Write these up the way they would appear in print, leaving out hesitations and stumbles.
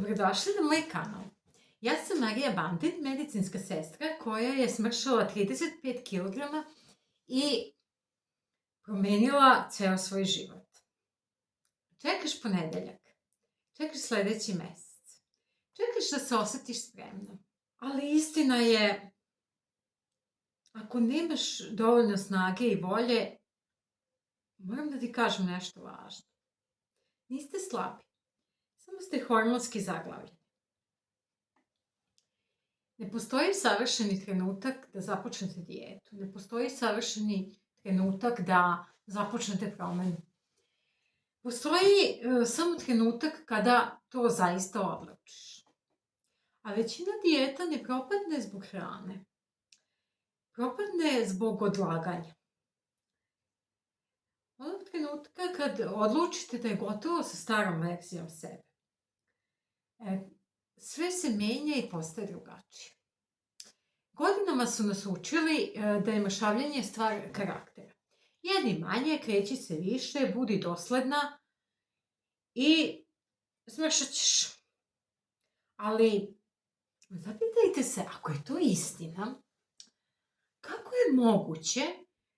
Dobrodošli na moj kanal. Ja sam Marija Bandin, medicinska sestra koja je smršala 35 kg i promenila ceo svoj život. Čekaš ponedeljak, čekaš sledeći mesec, čekaš da se osetiš spremno, ali istina je, ako nemaš dovoljno snage i volje, moram da ti kažem nešto važno. Niste slabi, samo ste hormonski zaglavljeni. Ne postoji savršeni trenutak da započnete dijetu. Ne postoji savršeni trenutak da započnete promenu. Postoji samo trenutak kada to zaista odlučiš. A većina dijeta ne propadne zbog hrane. Propadne zbog odlaganja. Onog trenutka kad odlučite da je gotovo sa starom verzijom sebe. Sve se menja i postaje drugačije. Godinama su nas učili da je mršavljenje stvar karaktera. Jedi manje, kreći se više, budi dosledna i smršat ćeš. Ali zapitajte se, ako je to istina, kako je moguće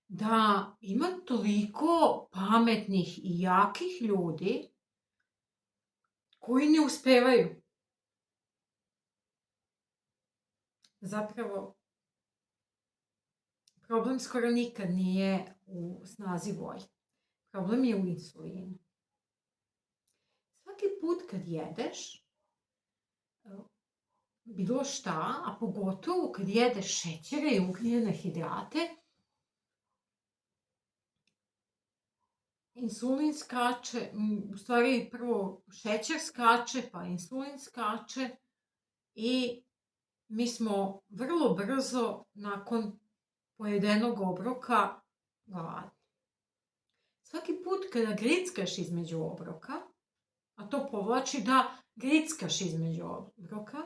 da ima toliko pametnih i jakih ljudi koji ne uspevaju? Zapravo, problem skoro nikad nije u snazi volje. Problem je u insulinu. Svaki put kad jedeš bilo šta, a pogotovo kad jedeš šećere i ugljene hidrate, insulin skače, u stvari prvo šećer skače, pa insulin skače i mi smo vrlo brzo nakon pojedenog obroka gladni. Svaki put kada grickaš između obroka, a to povlači da grickaš između obroka,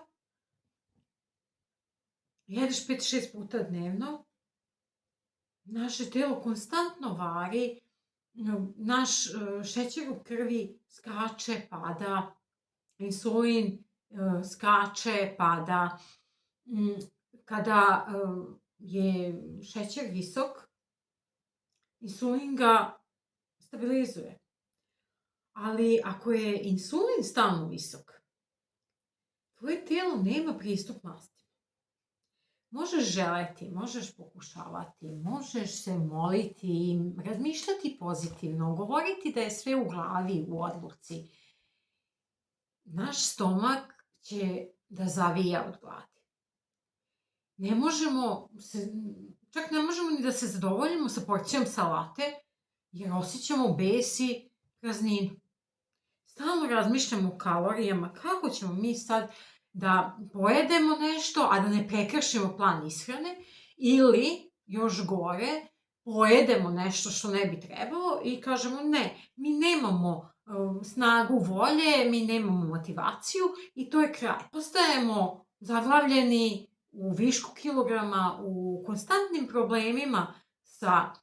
jedeš 5-6 puta dnevno, naše telo konstantno vari, naš šećer u krvi skače, pada, insulin skače, pada. Kada je šećer visok, insulin ga stabilizuje. Ali ako je insulin stalno visok, tvoje telo nema pristup mastima. Možeš želeti, možeš pokušavati, možeš se moliti, razmišljati pozitivno, govoriti da je sve u glavi, u odluci. Naš stomak će da zavija od gladi. Čak ne možemo ni da se zadovoljimo sa porcijom salate, jer osjećamo bes i prazninu. Stalno razmišljamo o kalorijama, kako ćemo mi sad da pojedemo nešto, a da ne prekršimo plan ishrane, ili, još gore, pojedemo nešto što ne bi trebalo i kažemo ne, mi nemamo snagu volje, mi nemamo motivaciju i to je kraj. Postajemo zaglavljeni u višku kilograma, u konstantnim problemima sa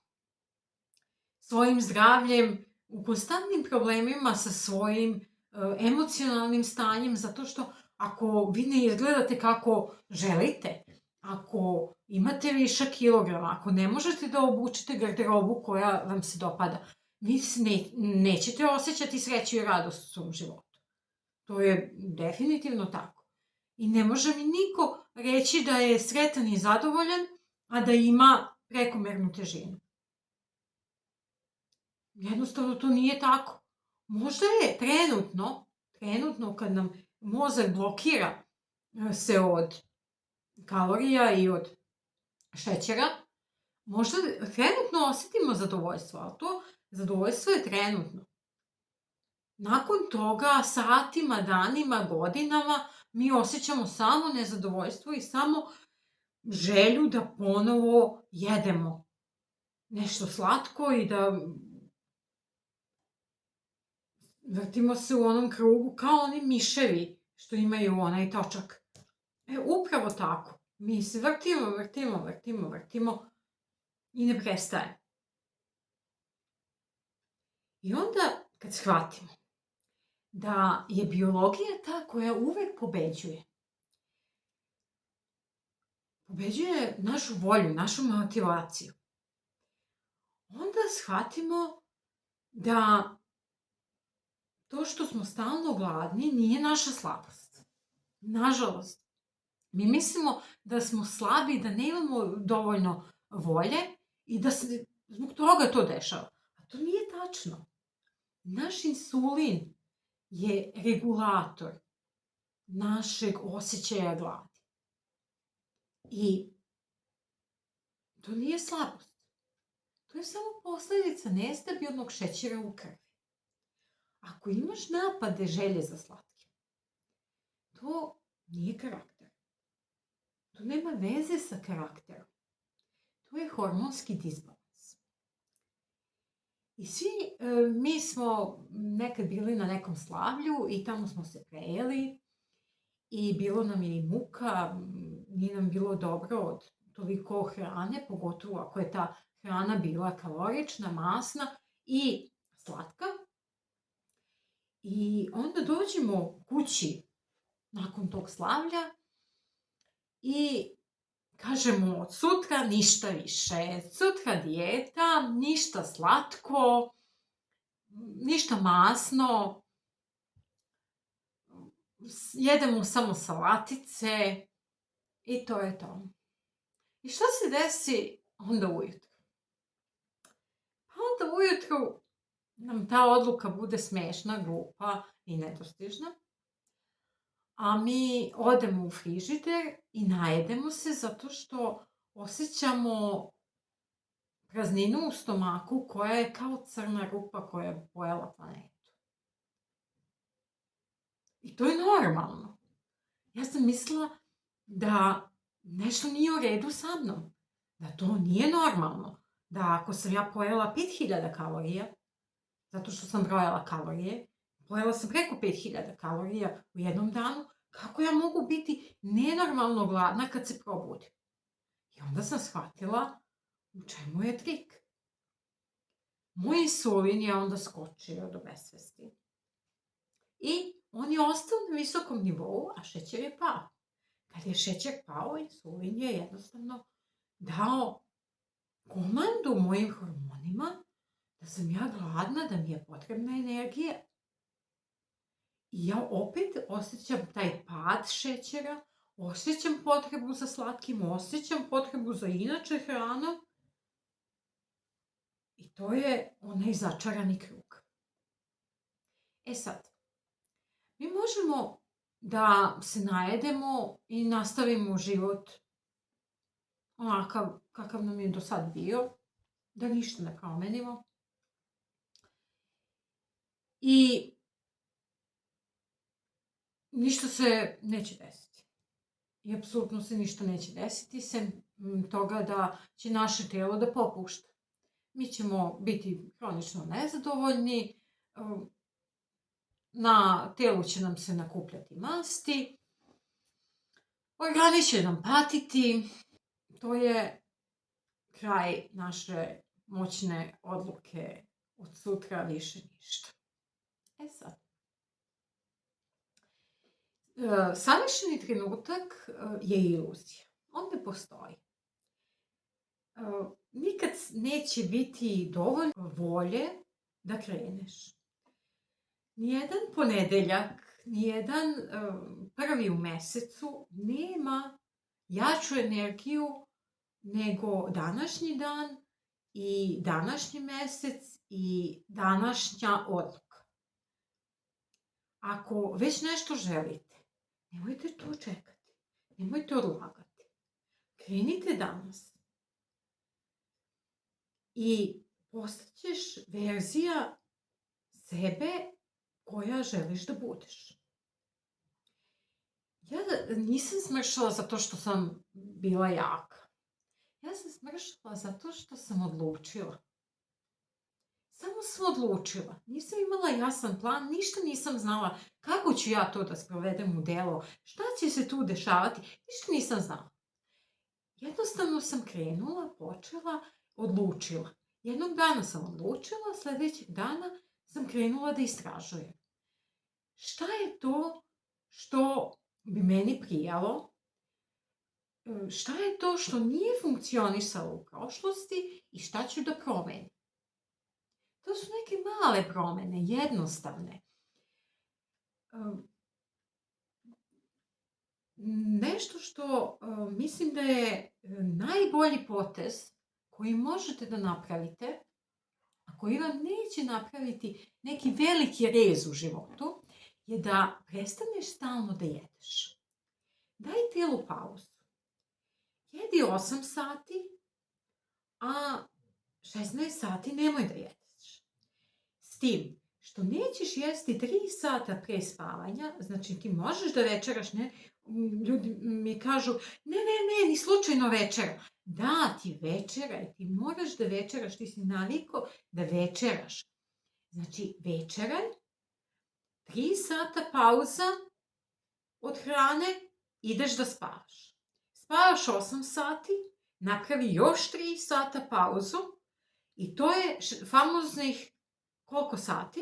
svojim zdravljem, u konstantnim problemima sa svojim emocionalnim stanjem, zato što ako vi ne izgledate kako želite, ako imate višak kilograma, ako ne možete da obučete garderobu koja vam se dopada, vi nećete osjećati sreću i radost u svom životu. To je definitivno tako. I ne može mi niko reći da je sretan i zadovoljan, a da ima prekomernu težinu. Jednostavno to nije tako. Možda je trenutno kad nam mozak blokira se od kalorija i od šećera, možda trenutno osetimo zadovoljstvo, ali to zadovoljstvo je trenutno. Nakon toga, satima, danima, godinama, mi osjećamo samo nezadovoljstvo i samo želju da ponovo jedemo nešto slatko i da vrtimo se u onom krugu kao oni miševi što imaju onaj točak. Upravo tako. Mi se vrtimo i ne prestaje. I onda kad shvatimo da je biologija ta koja uvek pobeđuje. Pobeđuje našu volju, našu motivaciju. Onda shvatimo da to što smo stalno gladni nije naša slabost. Nažalost, mi mislimo da smo slabi, da nemamo dovoljno volje i da se zbog toga to dešava. A to nije tačno. Naš insulin je regulator našeg osjećaja gladi. I to nije slabost. To je samo posledica nestabilnog šećera u krvi. Ako imaš napade želje za slatkim, to nije karakter. To nema veze sa karakterom. To je hormonski disbalans. I svi mi smo nekad bili na nekom slavlju i tamo smo se prejeli i bilo nam je i muka, nije nam bilo dobro od toliko hrane, pogotovo ako je ta hrana bila kalorična, masna i slatka. I onda dođemo kući nakon tog slavlja i kažemo od sutra ništa više, sutra dijeta, ništa slatko, ništa masno, jedemo samo salatice i to je to. I što se desi onda ujutro? Pa onda ujutro nam ta odluka bude smešna, glupa i nedostižna, a mi odemo u frižider i najedemo se zato što osjećamo prazninu u stomaku koja je kao crna rupa koja je pojela planetu. I to je normalno. Ja sam mislila da nešto nije u redu sa mnom, da to nije normalno, da ako sam ja pojela 5000 kalorija, zato što sam brojala kalorije, pojela sam preko 5000 kalorija u jednom danu, kako ja mogu biti nenormalno gladna kad se probudim? I onda sam shvatila u čemu je trik. Moj insulin je onda skočio do besvesti. I on je ostao na visokom nivou, a šećer je pao. Kad je šećer pao, insulin je jednostavno dao komandu mojim hormonima da sam ja gladna, da mi je potrebna energija. I ja opet osjećam taj pad šećera, osjećam potrebu za slatkim, osjećam potrebu za inače hranom. I to je onaj začarani krug. E sad, mi možemo da se najedemo i nastavimo život onakav kakav nam je do sad bio, da ništa ne promenimo. I ništa se neće desiti. I apsolutno se ništa neće desiti, sem toga da će naše telo da popušta. Mi ćemo biti hronično nezadovoljni, na telu će nam se nakupljati masti, organi će nam patiti, to je kraj naše moćne odluke od sutra više ništa. E sad, savršeni trenutak je iluzija. On ne postoji. Nikad neće biti dovoljno volje da kreneš. Nijedan ponedeljak, nijedan prvi u mesecu nema jaču energiju nego današnji dan i današnji mesec i današnja odluka. Ako već nešto želite, nemojte to čekati, nemojte odlagati. Krenite danas. I postaćeš verzija sebe koja želiš da budeš. Ja nisam smršala zato što sam bila jaka. Ja sam smršala zato što sam odlučila. Samo sam odlučila. Nisam imala jasan plan, ništa nisam znala kako ću ja to da sprovedem u delo, šta će se tu dešavati, ništa nisam znala. Jednostavno sam krenula, počela, odlučila. Jednog dana sam odlučila, sledećeg dana sam krenula da istražujem. šta je to što bi meni prijalo, šta je to što nije funkcionisalo u prošlosti i šta ću da promenim. To su neke male promene, jednostavne. Nešto što mislim da je najbolji potez koji možete da napravite, a koji vam neće napraviti neki veliki rez u životu, je da prestaneš stalno da jedeš. Daj telu pauzu. Jedi 8 sati, a 16 sati nemoj da jedeš. S tim što nećeš jesti 3 sata pre spavanja, znači ti možeš da večeraš, ne? Ljudi mi kažu, ne, ni slučajno večera. Da, ti večeraj, ti moraš da večeraš, ti si navikao da večeraš. Znači, večeraj, 3 sata pauza od hrane, ideš da spavaš. Spavaš 8 sati, napravi još 3 sata pauzu i to je famoznih koliko sati?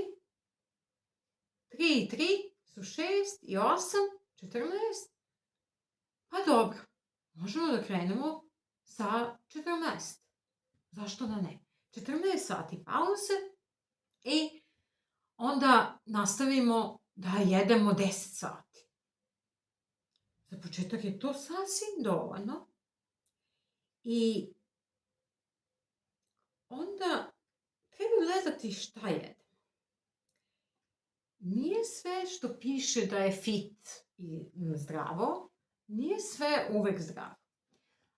3 i 3 su 6 i 8, 14. Pa dobro, možemo da krenemo sa 14. Zašto da ne? 14 sati pauze i onda nastavimo da jedemo 10 sati. Za početak je to sasvim dovoljno. I onda treba gledati šta jedemo. Nije sve što piše da je fit i zdravo, nije sve uvek zdravo.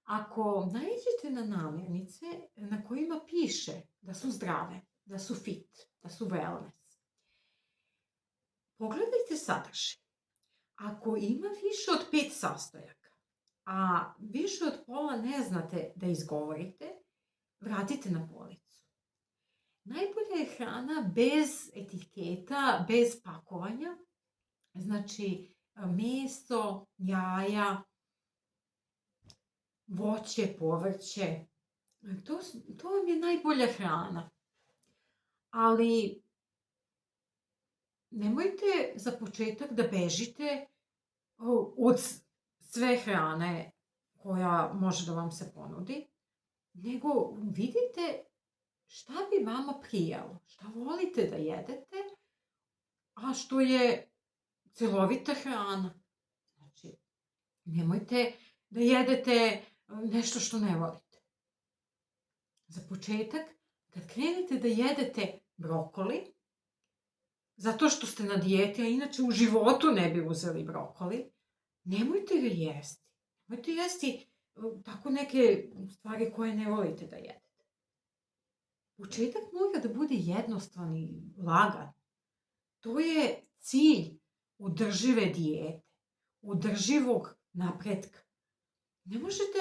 Ako naiđete na namirnice na kojima piše da su zdrave, da su fit, da su wellness, pogledajte sadržaj. Ako ima više od 5 sastojaka, a više od pola ne znate da izgovorite, vratite na policu. Najbolja je hrana bez etiketa, bez pakovanja, znači meso, jaja, voće, povrće. To vam je najbolja hrana. Ali nemojte za početak da bežite od sve hrane koja može da vam se ponudi, nego vidite šta bi vama prijalo, šta volite da jedete, a što je celovita hrana. Znači, nemojte da jedete nešto što ne volite. Za početak, kad krenete da jedete brokoli, zato što ste na dijeti, a inače u životu ne bi uzeli brokoli, nemojte ga jesti. Nemojte jesti tako neke stvari koje ne volite da jedete. Početak mora da bude jednostavan i lagan. To je cilj održive dijete, održivog napretka. Ne možete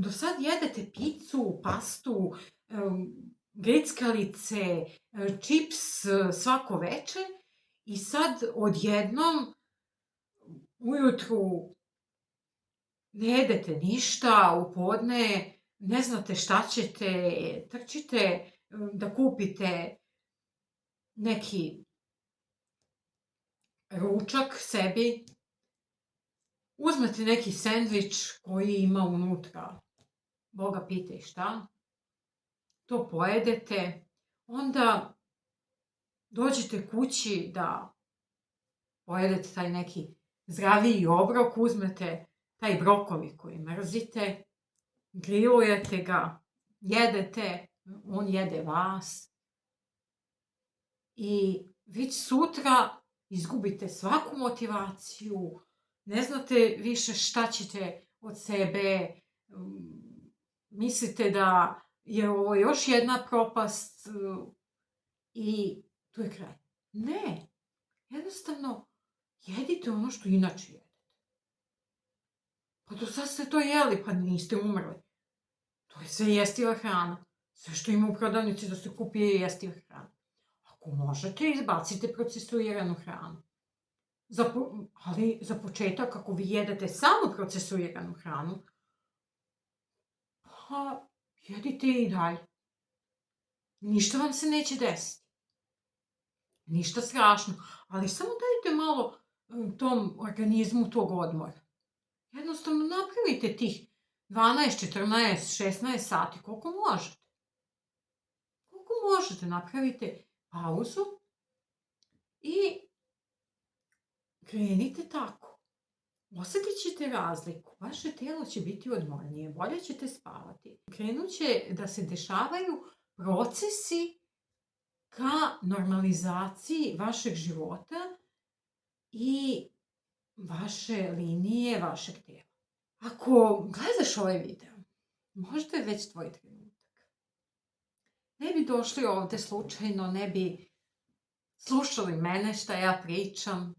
do sad jedete picu, pastu, grickalice, čips svako veče i sad odjednom ujutru ne jedete ništa, u podne ne znate šta ćete, trčite da kupite neki ručak sebi, uzmete neki sendvič koji ima unutra, Boga pitaj šta, to pojedete, onda dođete kući da pojedete taj neki zdraviji obrok, uzmete taj brokoli koji mrzite, grilujete ga, jedete, on jede vas i već sutra izgubite svaku motivaciju, ne znate više šta ćete od sebe, mislite da je ovo još jedna propast i tu je kraj. Ne, jednostavno jedite ono što inače jedete. Pa do sad ste to jeli, pa niste umrli. To je sve jestiva hrana. Sve što ima u prodavnici da se kupi je jestiva hrana. Ako možete, izbacite procesuiranu hranu. Ali za početak, ako vi jedete samo procesuiranu hranu, pa jedite i dalje. Ništa vam se neće desiti. Ništa strašno, ali samo dajte malo tom organizmu tog odmora. Jednostavno napravite tih 12, 14, 16 sati, koliko možete. Koliko možete, napravite pauzu i krenite tako. Osjetit ćete razliku, vaše tijelo će biti odmornije, bolje ćete spavati. Krenut će da se dešavaju procesi ka normalizaciji vašeg života i vaše linije, vašeg tijela. Ako gledaš ovaj video, možda je već tvoj trenutak. Ne bi došli ovde slučajno, ne bi slušali mene šta ja pričam.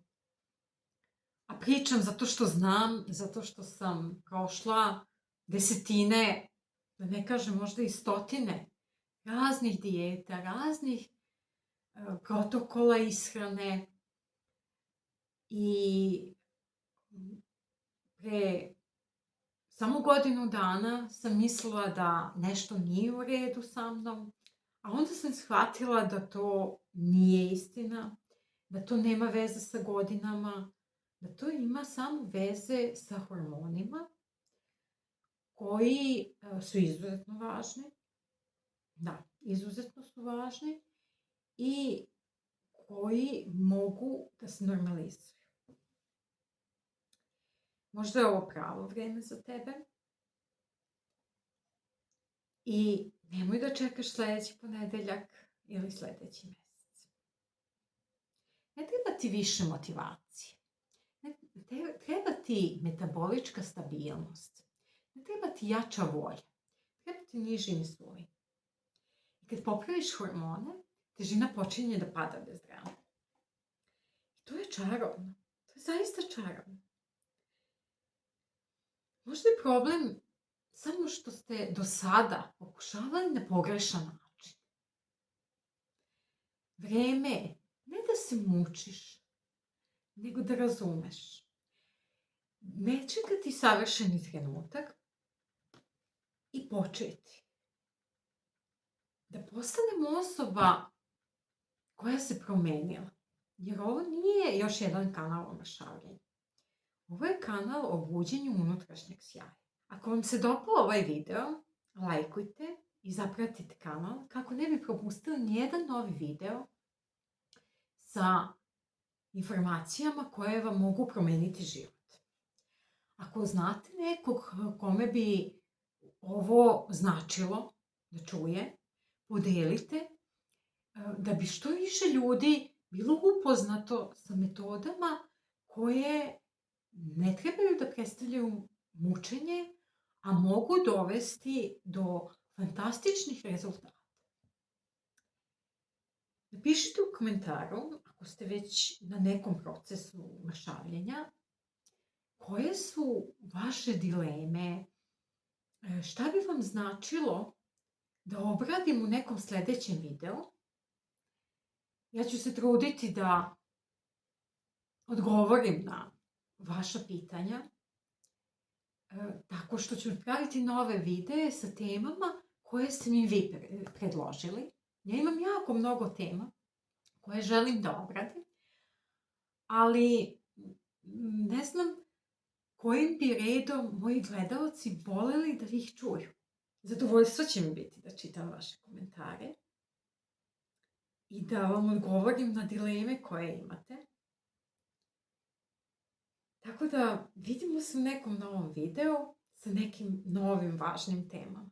A pričam zato što znam, zato što sam prošla desetine, da ne kažem možda i stotine, raznih dijeta, raznih protokola ishrane i pre samo godinu dana sam mislila da nešto nije u redu sa mnom, a onda sam shvatila da to nije istina, da to nema veze sa godinama, da to ima samo veze sa hormonima koji su izuzetno važni. Da, izuzetno su važni i koji mogu da se normalizuju. Možda je ovo pravo vreme za tebe. I nemoj da čekaš sledeći ponedeljak ili sledeći mesec. Ne treba ti više motivacije. Ne treba ti metabolička stabilnost. Ne treba ti jača volja. Treba ti niži insulin. I kad popraviš hormone, težina počinje da pada bez drame. I to je čarobno. To je zaista čarobno. Možda je problem samo što ste do sada pokušavali na pogrešan način. Vreme je ne da se mučiš, nego da razumeš. Ne čekati savršeni trenutak i početi. Da postanemo osoba koja se promenila. Jer ovo nije još jedan kanal o mršavljenju. Ovo je kanal o buđenju unutrašnjeg sjaja. Ako vam se dopao ovaj video, lajkujte i zapratite kanal kako ne bi propustili nijedan novi video sa informacijama koje vam mogu promeniti život. Ako znate nekog kome bi ovo značilo da čuje, podelite da bi što više ljudi bilo upoznato sa metodama koje ne trebaju da predstavljaju mučenje, a mogu dovesti do fantastičnih rezultata. Napišite u komentaru, ako ste već na nekom procesu mršavljenja, koje su vaše dileme, šta bi vam značilo da obradim u nekom sledećem videu. Ja ću se truditi da odgovorim na vaša pitanja, tako što ću praviti nove videe sa temama koje ste mi vi predložili. Ja imam jako mnogo tema koje želim da obradim, ali ne znam kojim bi redom moji gledaoci voleli da ih čuju. Zadovoljstvo će mi biti da čitam vaše komentare i da vam odgovorim na dileme koje imate. Tako da vidimo se u nekom novom videu sa nekim novim važnim temama.